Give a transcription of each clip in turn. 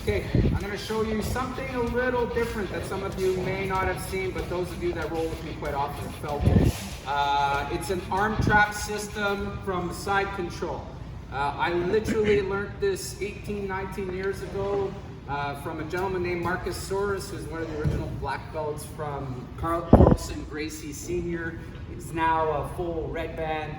Okay, I'm going to show you something a little different that some of you may not have seen, but those of you that roll with me quite often have felt it. It's an arm trap system from side control. I literally learned this 18, 19 years ago from a gentleman named Marcus Soros, who's one of the original black belts from Carlson Gracie Sr. He's now a full red band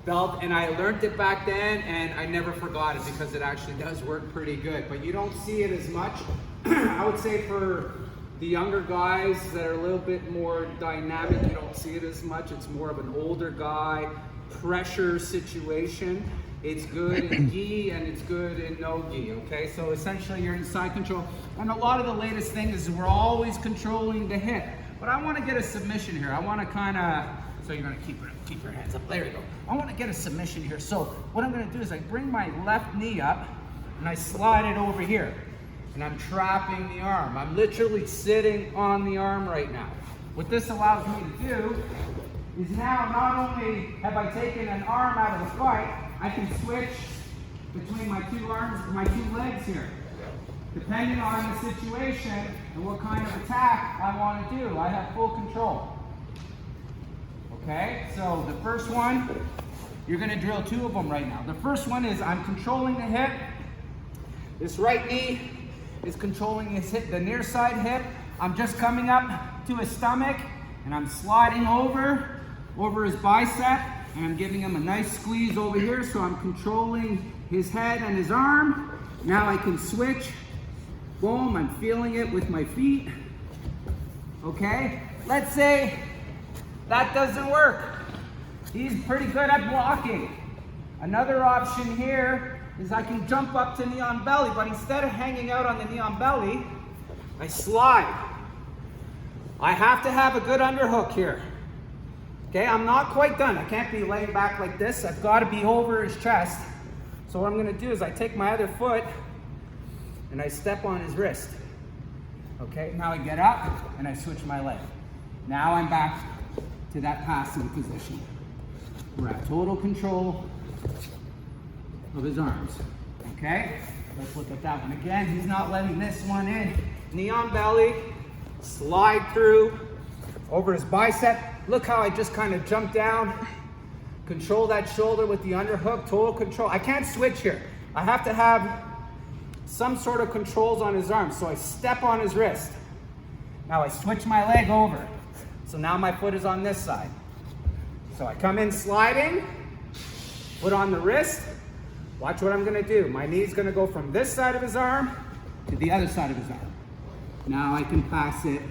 belt, and I learned it back then and I never forgot it because it actually does work pretty good, but you don't see it as much. I would say for the younger guys that are a little bit more dynamic, you don't see it as much. It's more of an older guy pressure situation. It's good in gi and it's good in no gi, okay? So essentially you're in side control, and a lot of the latest things is we're always controlling the hip, but I want to get a submission here. I want to kind of, so you're going to keep your hands up. There you go. I want to get a submission here. So what I'm going to do is I bring my left knee up and I slide it over here. And I'm trapping the arm. I'm literally sitting on the arm right now. What this allows me to do is now not only have I taken an arm out of the fight, I can switch between my two arms, my two legs here. Depending on the situation and what kind of attack I want to do, I have full control. Okay, so the first one, you're going to drill two of them right now. The first one is I'm controlling the hip. This right knee is controlling his hip, the near side hip. I'm just coming up to his stomach and I'm sliding over his bicep, and I'm giving him a nice squeeze over here, so I'm controlling his head and his arm. Now I can switch. Boom, I'm feeling it with my feet. Okay, let's say that doesn't work. He's pretty good at blocking. Another option here is I can jump up to knee on belly, but instead of hanging out on the knee on belly, I slide. I have to have a good underhook here. Okay, I'm not quite done. I can't be laying back like this. I've got to be over his chest. So what I'm going to do is I take my other foot and I step on his wrist. Okay, now I get up and I switch my leg. Now I'm back to that passive position. We're at total control of his arms. Okay, let's look at that one again. He's not letting this one in. Knee on belly, slide through over his bicep. Look how I just kind of jump down, control that shoulder with the underhook, total control. I can't switch here. I have to have some sort of controls on his arm. So I step on his wrist. Now I switch my leg over. So now my foot is on this side. So I come in sliding, foot on the wrist. Watch what I'm going to do. My knee's going to go from this side of his arm to the other side of his arm. Now I can pass it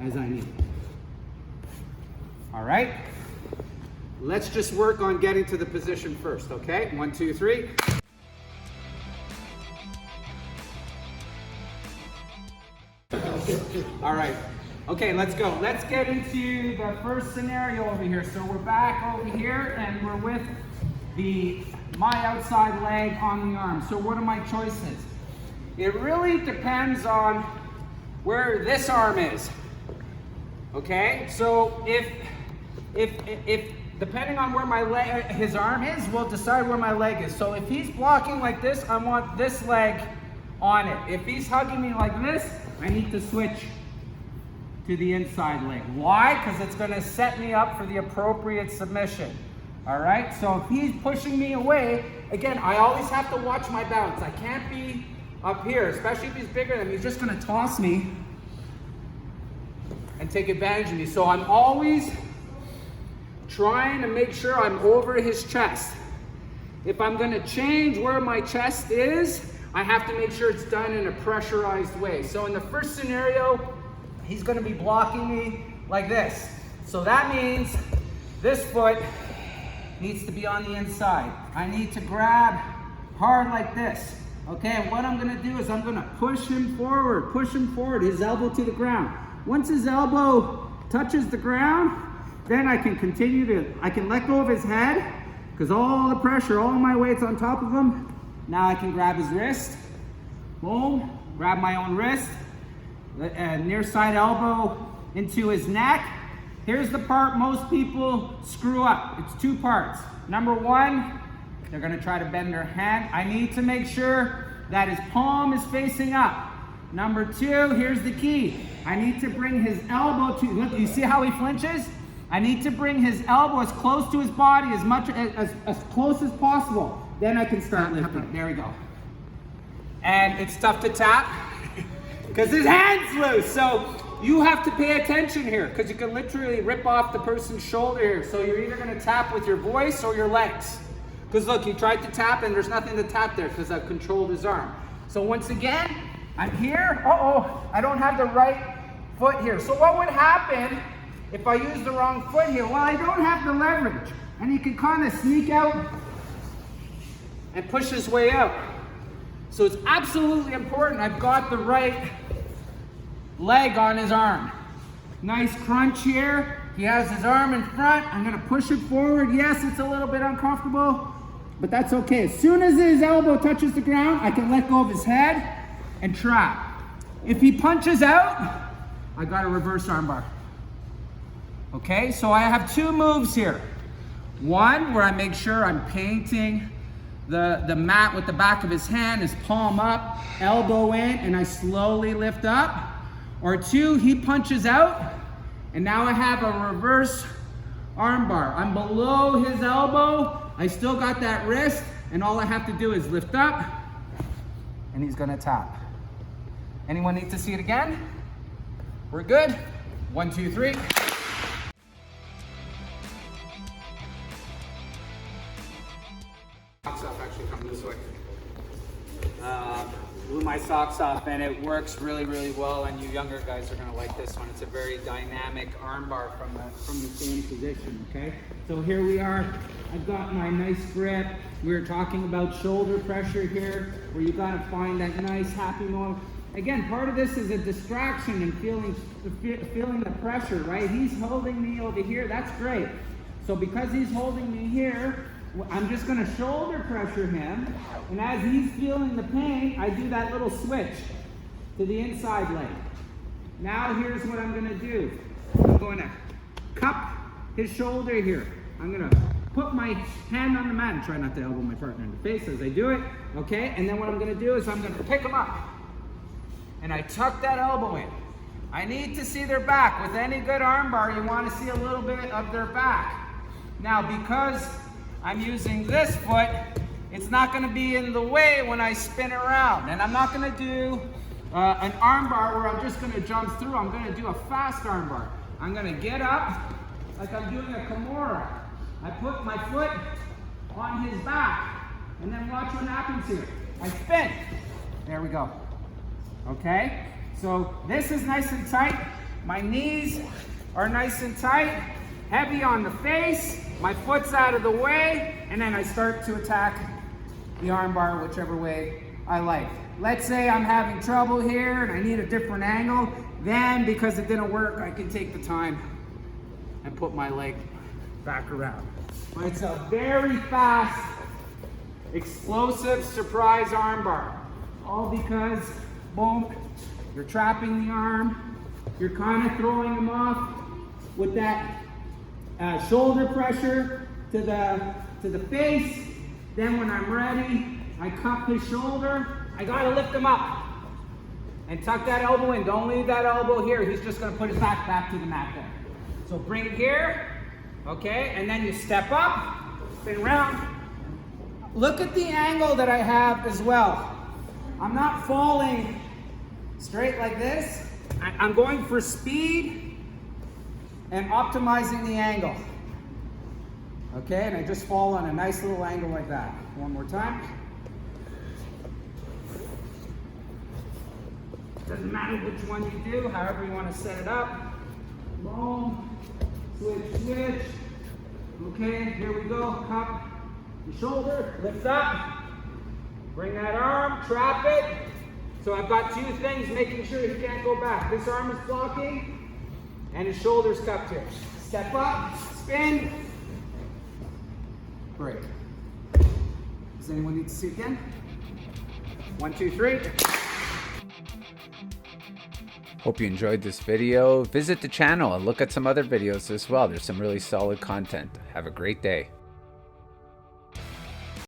as I need. All right? Let's just work on getting to the position first, okay? 1, 2, 3. All right. Okay, let's go. Let's get into the first scenario over here. So we're back over here and we're with my outside leg on the arm. So what are my choices? It really depends on where this arm is. Okay? So if depending on where my leg, his arm is, we'll decide where my leg is. So if he's blocking like this, I want this leg on it. If he's hugging me like this, I need to switch to the inside leg. Why? Because it's going to set me up for the appropriate submission. All right? So if he's pushing me away, again, I always have to watch my balance. I can't be up here, especially if he's bigger than me. He's just going to toss me and take advantage of me. So I'm always trying to make sure I'm over his chest. If I'm going to change where my chest is, I have to make sure it's done in a pressurized way. So in the first scenario, he's going to be blocking me like this. So that means this foot needs to be on the inside. I need to grab hard like this. Okay, and what I'm going to do is I'm going to push him forward, his elbow to the ground. Once his elbow touches the ground, then I can let go of his head, because all the pressure, all my weight's on top of him. Now I can grab his wrist, boom, grab my own wrist, near side elbow into his neck. Here's the part most people screw up. It's two parts. Number one, they're gonna try to bend their hand. I need to make sure that his palm is facing up. Number 2, here's the key. I need to bring his elbow to, look, you see how he flinches? I need to bring his elbow as close to his body as close as possible. Then I can start lifting. There we go. And it's tough to tap because his hand's loose. So you have to pay attention here because you can literally rip off the person's shoulder here. So you're either going to tap with your voice or your legs. Because look, he tried to tap and there's nothing to tap there because I've controlled his arm. So once again, I'm here. I don't have the right foot here. So what would happen if I use the wrong foot here? Well, I don't have the leverage. And he can kind of sneak out and push his way out. So it's absolutely important I've got the right leg on his arm. Nice crunch here. He has his arm in front. I'm gonna push it forward. Yes, it's a little bit uncomfortable, but that's okay. As soon as his elbow touches the ground, I can let go of his head and trap. If he punches out, I got a reverse armbar. Okay, so I have 2 moves here. One, where I make sure I'm painting the mat with the back of his hand, his palm up, elbow in, and I slowly lift up. Or 2, he punches out, and now I have a reverse armbar. I'm below his elbow, I still got that wrist, and all I have to do is lift up, and he's gonna tap. Anyone need to see it again? We're good. 1, 2, 3. Socks off, actually come this way. Blew my socks off and it works really, really well, and you younger guys are gonna like this one. It's a very dynamic armbar from the same position, okay? So here we are. I've got my nice grip. We were talking about shoulder pressure here, where you gotta find that nice happy moment. Again, part of this is a distraction and feeling the pressure, right? He's holding me over here, that's great. So because he's holding me here, I'm just gonna shoulder pressure him, and as he's feeling the pain, I do that little switch to the inside leg. Now here's what I'm gonna do. I'm going to cup his shoulder here. I'm gonna put my hand on the mat and try not to elbow my partner in the face as I do it, okay? And then what I'm gonna do is I'm gonna pick him up, and I tuck that elbow in. I need to see their back. With any good armbar, you wanna see a little bit of their back. Now, because I'm using this foot, it's not gonna be in the way when I spin around. And I'm not gonna do an armbar where I'm just gonna jump through. I'm gonna do a fast armbar. I'm gonna get up like I'm doing a Kimura. I put my foot on his back, and then watch what happens here. I spin. There we go. Okay? So this is nice and tight. My knees are nice and tight, heavy on the face. My foot's out of the way, and then I start to attack the armbar whichever way I like. Let's say I'm having trouble here and I need a different angle. Then, because it didn't work, I can take the time and put my leg back around. But it's a very fast, explosive surprise armbar. All because, boom, you're trapping the arm, you're kind of throwing him off with that shoulder pressure to the face. Then when I'm ready, I cup his shoulder. I gotta lift him up and tuck that elbow in. Don't leave that elbow here. He's just gonna put his back to the mat there. So bring it here, okay? And then you step up, spin around. Look at the angle that I have as well. I'm not falling straight like this. I'm going for speed and optimizing the angle. Okay, and I just fall on a nice little angle like that. One more time. Doesn't matter which one you do, however you want to set it up. Boom, switch. Okay, here we go. Cup the shoulder, lift up, bring that arm, trap it. So I've got 2 things, making sure he can't go back. This arm is blocking, and his shoulder's cupped here. Step up, spin, break. Does anyone need to see it again? 1, 2, 3. Hope you enjoyed this video. Visit the channel and look at some other videos as well. There's some really solid content. Have a great day.